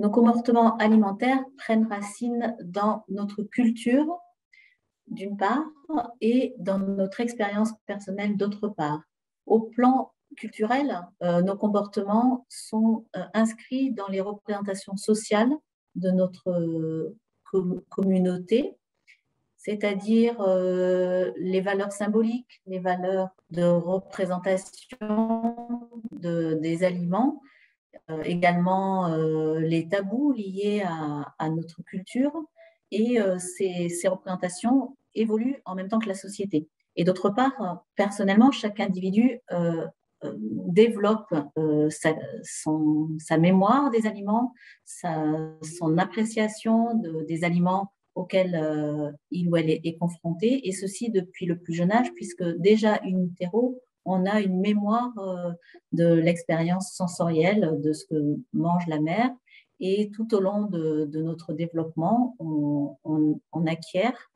Nos comportements alimentaires prennent racine dans notre culture, d'une part, et dans notre expérience personnelle, d'autre part. Au plan culturel, nos comportements sont inscrits dans les représentations sociales de notre communauté, c'est-à-dire les valeurs symboliques, les valeurs de représentation des aliments, également les tabous liés à notre culture. Et ces représentations évoluent en même temps que la société. Et d'autre part, personnellement, chaque individu développe sa mémoire des aliments, son appréciation des aliments auxquels il ou elle est confronté, et ceci depuis le plus jeune âge, puisque déjà in utero, on a une mémoire de l'expérience sensorielle, de ce que mange la mère, et tout au long de notre développement, on acquiert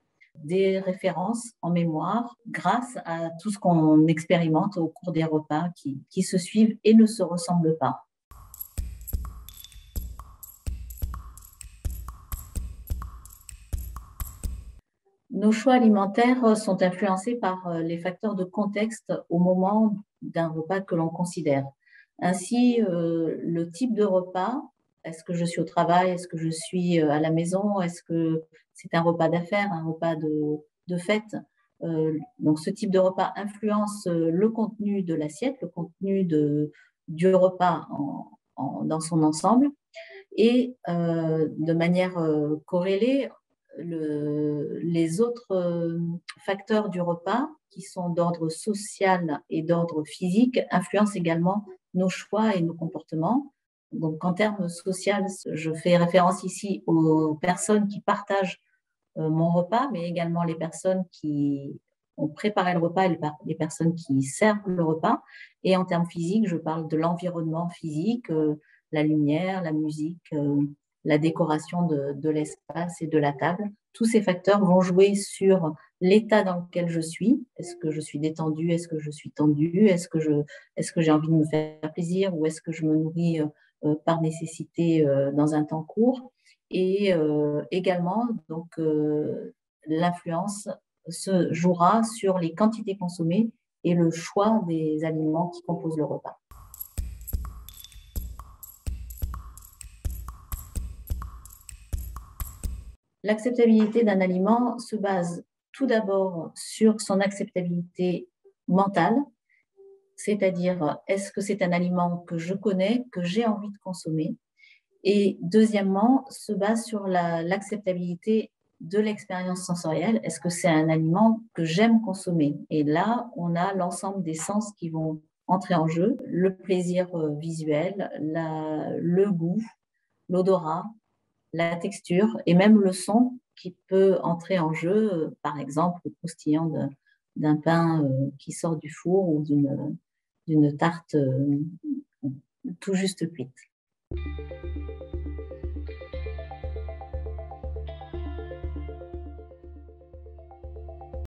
des références en mémoire grâce à tout ce qu'on expérimente au cours des repas qui se suivent et ne se ressemblent pas. Nos choix alimentaires sont influencés par les facteurs de contexte au moment d'un repas que l'on considère. Ainsi, le type de repas, est-ce que je suis au travail, est-ce que je suis à la maison, est-ce que c'est un repas d'affaires, un repas de fête, donc ce type de repas influence le contenu de l'assiette, le contenu du repas dans son ensemble. Et de manière corrélée, les autres facteurs du repas, qui sont d'ordre social et d'ordre physique, influencent également nos choix et nos comportements. Donc, en termes sociaux, je fais référence ici aux personnes qui partagent mon repas, mais également les personnes qui ont préparé le repas et les personnes qui servent le repas. Et en termes physiques, je parle de l'environnement physique, la lumière, la musique, la décoration de l'espace et de la table. Tous ces facteurs vont jouer sur l'état dans lequel je suis. Est-ce que je suis détendue? Est-ce que je suis tendue? Est-ce que j'ai envie de me faire plaisir ou est-ce que je me nourris par nécessité dans un temps court? Et également, donc, l'influence se jouera sur les quantités consommées et le choix des aliments qui composent le repas. L'acceptabilité d'un aliment se base tout d'abord sur son acceptabilité mentale, c'est-à-dire est-ce que c'est un aliment que je connais, que j'ai envie de consommer, et deuxièmement, se base sur l'acceptabilité de l'expérience sensorielle. Est-ce que c'est un aliment que j'aime consommer? Et là, on a l'ensemble des sens qui vont entrer en jeu, le plaisir visuel, le goût, l'odorat, la texture et même le son qui peut entrer en jeu, par exemple le croustillant d'un pain qui sort du four ou d'une tarte tout juste cuite.